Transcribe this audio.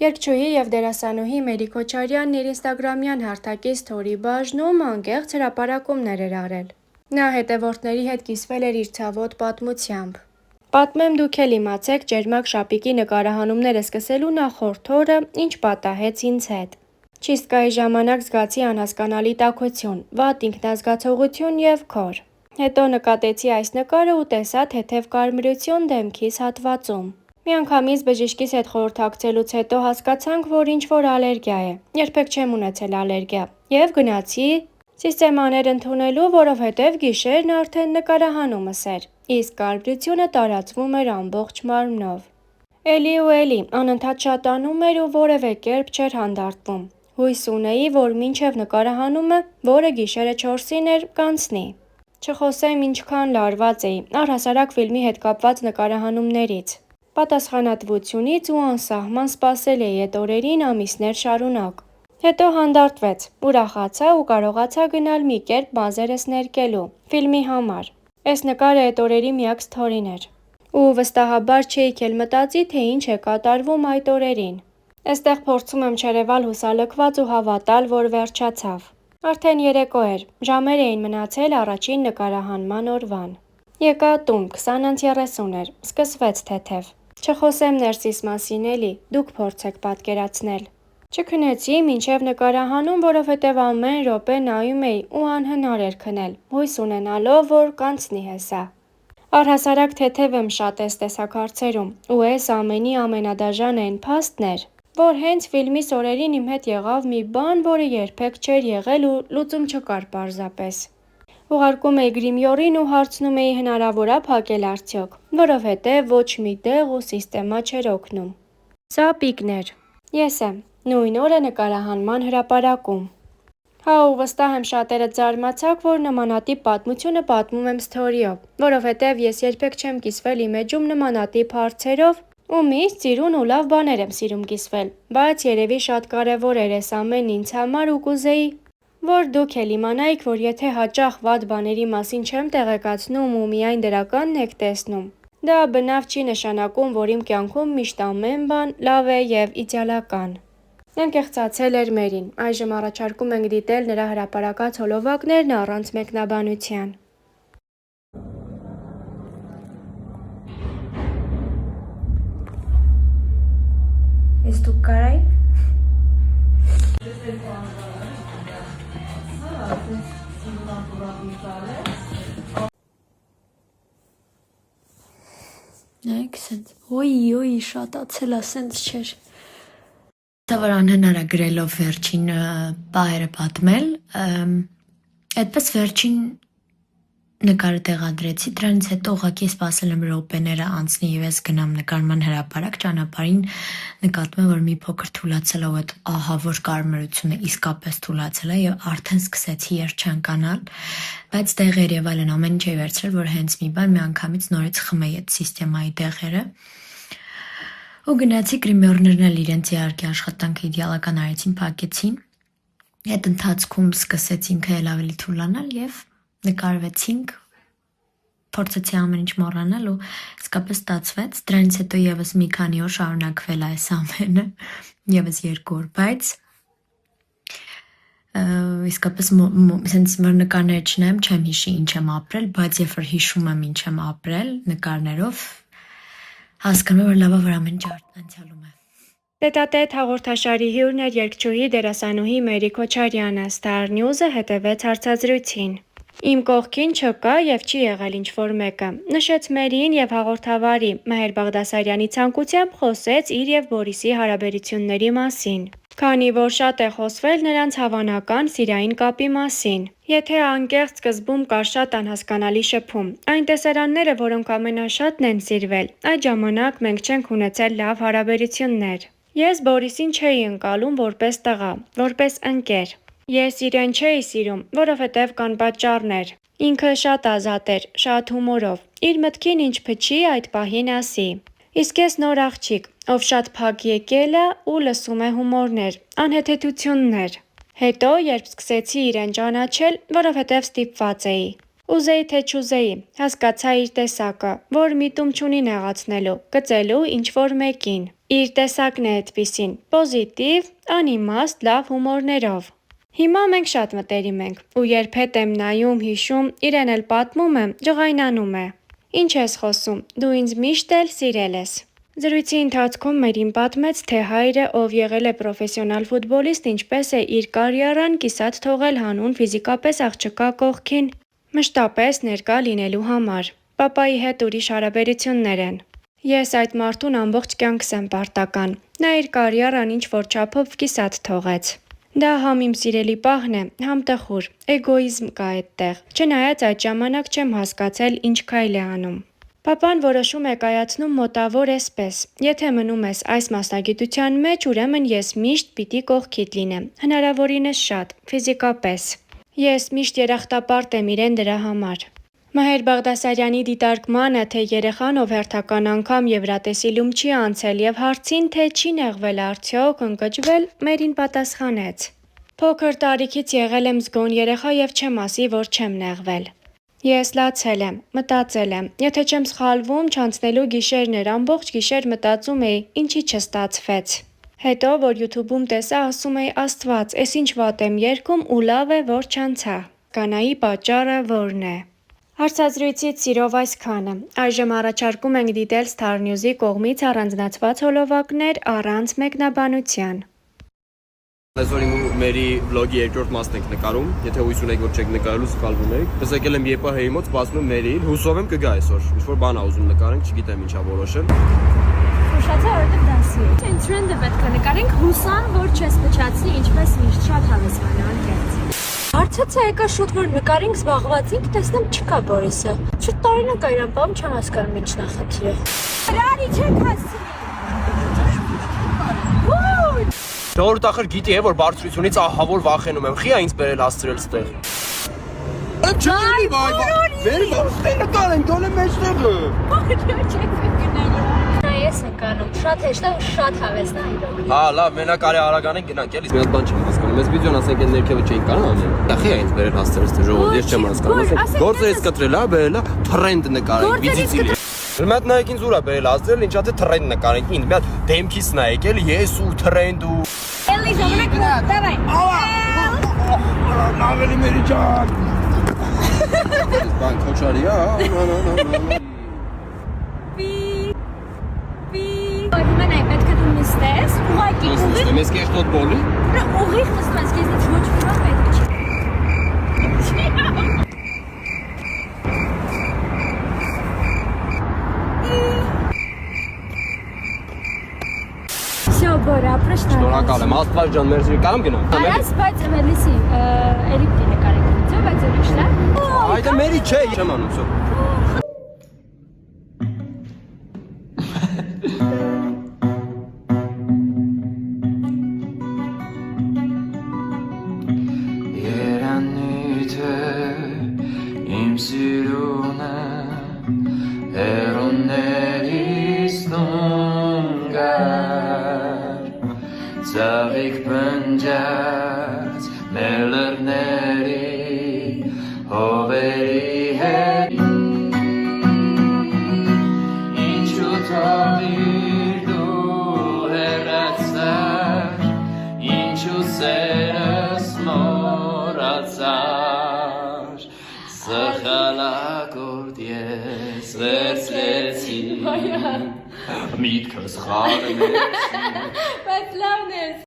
Երգչուհի և դերասանուհի Մերի Քոչարյանն իր ինստագրամյան հարթակի սթորի բաժնում անկեղծ հրապարակումներ էր արել։ Նա հետևորդների հետ կիսվել էր իր ցավոտ պատմությամբ։ Պատմեմ դուք էլ իմացեք Ճերմակ շապիկի նկարահանումները սկսելու նախորդ օրը ինչ պատահեց ինձ հետ։ Չիստկայի ժամանակ զգացի անհասկանալի տաքություն, վատ ինքնազգացողություն և քոր։ Հետո նկատեցի այս նկարը ու տեսա թեթև կարմրություն դեմքիս հատվածում։ Միանգամից բժշկիս հետ խորհրդակցելուց հետո հասկացանք, որ ինչ-որ ալերգիա է։ Երբեք չեմ ունեցել ալերգիա։ Եվ գնացի սիստեմաներ ընդունելու, որովհետև գիշերն արդեն նկարահանումս էր, իսկ կարմրությունը տարածվում էր ամբողջ մարմնով։ Էլի ու էլի անընդհատ շատանում էր ու որևէ կերպ չէր հանդարտվում։ Հույս ունեի, որ մինչև նկարահանումը, որը գիշերը 4-ին էր, կանցնի։ Չխոսեմ ինչքան լարված էի, առհասարակ ֆիլմի հետ կապված նկարահանումներից, պատասխանատվությունից ու անսահման սպասել էի էդ օրերին ամիսներ շարունակ։ Հետո հանդարտվեց, ուրախացա ու կարողացա գնալ մի կերպ մազերս ներկելու, ֆիլմի համար։ Էս նկարը էդ օրերի միակ սթորին էր։ Ու վստահաբար չէիք էլ մտածի, թե ինչ է կատարվում այդ օրերին։ Էստեղ փորձում եմ չերևալ հուսալքված ու հավատալ, որ վերջացավ։ Արդեն երեկո էր, ժամեր էին մնացել առաջին նկարահանման օրվան։ Եկա տուն, 20:30 էր, սկսվեց թեթև։ Չխոսեմ ներսիս մասին էլի, դուք փորձեք պատկերացնել։ Չքնեցի մինչև նկարահանում, որովհետև ամեն րոպե նայում էի ու անհնար էր քնել, հույս ունենալով, որ կանցնի հեսա։ Առհասարակ թեթև եմ շատ էս տեսակ հարցերում, ու էս ամենի ամենադաժան էն փաստն էր, որ հենց ֆիլմիս օրերին իմ հետ եղավ մի բան, որը երբեք չէր եղել ու լուծում չկար պարզապես։ Ուղարկում էի գրիմյորին ու հարցնում էի հնարավոր ա փակել արդյոք, որովհետև ոչ մի դեղ ու սիստեմա չէր օգնում։ Սա պիկն էր։ Ես եմ, նույն օրը նկարահանման հրապարակում։ Հա ու վստահ եմ շատերդ զարմացաք, որ նմանատիպ պատմությունը պատմում եմ սթորիով, որովհետև ես երբեք չեմ կիսվել իմ էջում նմանատիպ հարցերով ու միշտ ծիրուն ու լավ բաներ եմ սիրում կիսվել, բայց երևի շատ կարևոր էր էս ամենն ինձ համար ու կուզեի, որ դուք էլ իմանայիք, որ եթե հաճախ վատ բաների մասին չեմ տեղեկացնում ու միայն դրականն եք տեսնում, դա բնավ չի նշանակում, որ իմ կյանքում միշտ ամեն բան լավ է և իդեալական։ Անկեղծացել էր Մերին, այժմ առաջարկում ենք դիտել նրա հրապարակած հոլովակներն առանց մեկնաբանության։ Ես դուք կարայիք։ Նայեք սենց, ոյ, շատացել ա, սենց չէր։ Որ անհնար է գրելով վերջին պահերը պատմել, այդպես վերջին նկարը տեղադրեցի, դրանից հետո ուղղակի սպասել եմ րոպեները անցնի և ես գնամ նկարման հրապարակ, ճանապարհին նկատում եմ, որ մի փոքր թուլացել է ու այդ ահավոր կարմրությունը իսկապես թուլացել է և արդեն սկսեցի երջանկանալ, բայց դեղեր և այլն ամեն ինչ էի վերցրել, որ հենց մի բան միանգամից նորից խմեի այդ սիստեմայի դեղերը։ Ու գնացի գրիմյորներն էլ իրենց իհարկե աշխատանքը իդեալական արեցին, փակեցին։ Այդ ընթացքում սկսեցինք էլ ավելի թուլանալ և նկարվեցինք, փորձեցի ամեն ինչ մոռանալ ու իսկապես ստացվեց։ Դրանից հետո եւս մի քանի օր շարունակվել է այս ամենը, եւս 2 օր, բայց իսկապես սենց որ նկարները չնայեմ, չեմ հիշի ինչ եմ ապրել, բայց երբ որ հիշում եմ ինչ եմ ապրել նկարներով, հասկանում եմ, որ լավա որ ամեն ինչ անցյալում է։ Տետատետ հաղորդաշարի հյուրն էր երգչուհի դերասանուհի Մերի Քոչարյանը, Star News-ը հետևեց հարցազրույցին։ Իմ կողքին չկա և չի եղել ինչ-որ մեկը, նշեց Մերին և հաղորդավարի Մհեր Բաղդասարյանի ցանկությամբ խոսեց իր և Բորիսի հարաբերությունների մասին, քանի որ շատ է խոսվել նրանց հավանական սիրային կապի մասին։ Եթե անկեղծ սկզբում կար շատ անհասկանալի շփում, այն տեսարանները, որոնք ամենաշատն են սիրվել, այդ ժամանակ մենք չենք ունեցել լավ հարաբերություններ։ Ես Բորիսին չէի ընկալում որպես տղա, որպես ընկեր։ Ես իրեն չէի սիրում, որովհետև կան պատճառներ։ Ինքը շատ ազատ էր, շատ հումորով, իր մտքին ինչ փչի այդ պահին ասի։ Իսկ ես նոր աղջիկ, ով շատ փակ եկել ա ու լսում է հումորներ, անհեթեթություններ։ Հետո, երբ սկսեցի իրեն ճանաչել, որովհետև ստիպված էի, Ուզեի թե չուզեի, հասկացա իր տեսակը, որ միտում չունի նեղացնելու, գծելու ինչ-որ մեկին։ Իր տեսակն է այդպիսին, պոզիտիվ, անիմաստ, լավ հումորներով։ Հիմա մենք շատ մտերիմ ենք, ու երբ հետ եմ նայում, հիշում, իրեն էլ պատմում եմ, ջղայնանում է։ Ինչ ես խոսում, դու ինձ միշտ էլ սիրել ես։ Զրույցի ընթացքում Մերին պատմեց, թե հայրը, ով եղել է պրոֆեսիոնալ ֆուտբոլիստ, ինչպես է իր կարիերան կիսատ թողել հանուն ֆիզիկապես աղջկա կողքին մշտապես ներկա լինելու համար։ Պապայի հետ ուրիշ հարաբերություններ են։ Ես այդ մարդուն ամբողջ կյանքս եմ պարտական։ Նա իր կարիերան ինչ-որ չափով կիսատ թողեց։ Դա համ իմ սիրելի պահն է, համ տխուր, էգոիզմ կա այդտեղ։ Չնայած այդ ժամանակ չեմ հասկացել ինչ քայլ է անում։ Պապան որոշում է կայացնում մոտավոր էսպես. եթե մնում ես այս մասնագիտության մեջ, ուրեմն ես միշտ պիտի կողքիդ լինեմ, հնարավորինս շատ, ֆիզիկապես։ Ես միշտ երախտապարտ եմ իրեն դրա համար։ Մհեր Բաղդասարյանի դիտարկմանը, թե երեխան, ով հերթական անգամ Եվրատեսիլում չի անցել եւ հարցին, թե չի նեղվել արդյոք, ընկճվել, Մերին պատասխանեց. Փոքր տարիքից եղել եմ զգոն երեխա եւ չեմ ասի, որ չեմ նեղվել։ Ես լացել եմ, մտածել եմ, եթե չեմ սխալվում, չանցնելու գիշերն էր, ամբողջ գիշեր մտածում էի, ինչի չստացվեց։ Հետո, որ YouTube-ում տեսա, ասում էի, Աստված, էս ինչ վատ եմ երգում ու լավ է, որ չանցա։ Կանայի պատճառը որն է։ Հարցազրույցից սիրով այսքանը։ Այժմ առաջարկում ենք դիտել Star News-ի կողմից առանձնացված հոլովակներ առանց մեկնաբանության։ Այսօր Մերի վլոգի երկրորդ մասն ենք նկարում, եթե հույս ունեք, որ չեք նկարելու, սխալվում եք։ Ես եկել եմ ԵՊՀ-ի մոտ, սպասում եմ Մերիին, հուսով եմ կգա այսօր։ Ինչ-որ բան ա ուզում նկարենք, չգիտեմ ինչա որոշել։ Ուշացա, որովհետև դասի է։ Այն թրենդը պետք է նկարենք, հուսան, որ չես փչացի, ինչպես միշտ շատ հավեսան անկեղծ։ Հարցացա եկա շուտ որ նկարենք զբաղված ենք, տեսնեմ չկա Բորիսը։ Շուտ տարինակ այրան բամ չեմ հասկանում ինչ նախագիծ է։ Հրարի չեք հասցնի։ Ժողովուրդ ախր գիտի է, որ բարձրությունից ահավոր վախենում եմ, խի ա ինձ բերել հասցրել ստեղ։ Չանի վայ, նկարենք, դոլե մեջտեղը։ Չեք գնալու։ Ես նկարում, շատ հեշտ է ու շատ հավեսն է իրոք։ Հա, լավ, մենակ արի արագանենք գնանք, էլի։ Մի հատ բան չեմ հասկանում։ Մեզ վիդեոն ասենք այն ներքևը չէին կարող անել։ Դա խի ա ինձ բերել հասցրել ստեղ ժողովուրդ, ես չեմ հասկանում։ Գործը ես կտրել, հա, բերել, թրենդ նկարենք, վիծիցի։ Մի հատ նայեք ինձ ուր ա բերել հասցրել, ինչա թե թրենդ նկարենք, ինձ մի հատ դեմքից նայեք, էլի, ես ու թրենդ ու Էլի ժամանակ դավայ։ Ավելի Մերի ջան։ Բան քոչարի, հա։ Հիմա նայ պետք է դու նստես, ուղղակի ուղիղ։ Մեզ կեշտոտ բոլի։ Ուղիղ նստես, քեզնից ոչ մի բան պետք չի։ Всё, Բորա, ապրեշտա։ Շնորհակալ եմ, Աստված ջան, մերժի, կարամ գնամ։ Արաս, բայց լսի, էլի պիտի նկարենք վիդեո, բայց ուրիշ է։ Այդը Մերի չէ, չեմ անում, всё։ Ծաղիկ բնջած մեր լեռների հովերի հետ Ինչու թողիր դու հեռացար Ինչու սերս մոռացար Սխալակորդ ես վերցրեցի Միտքս խառնեցի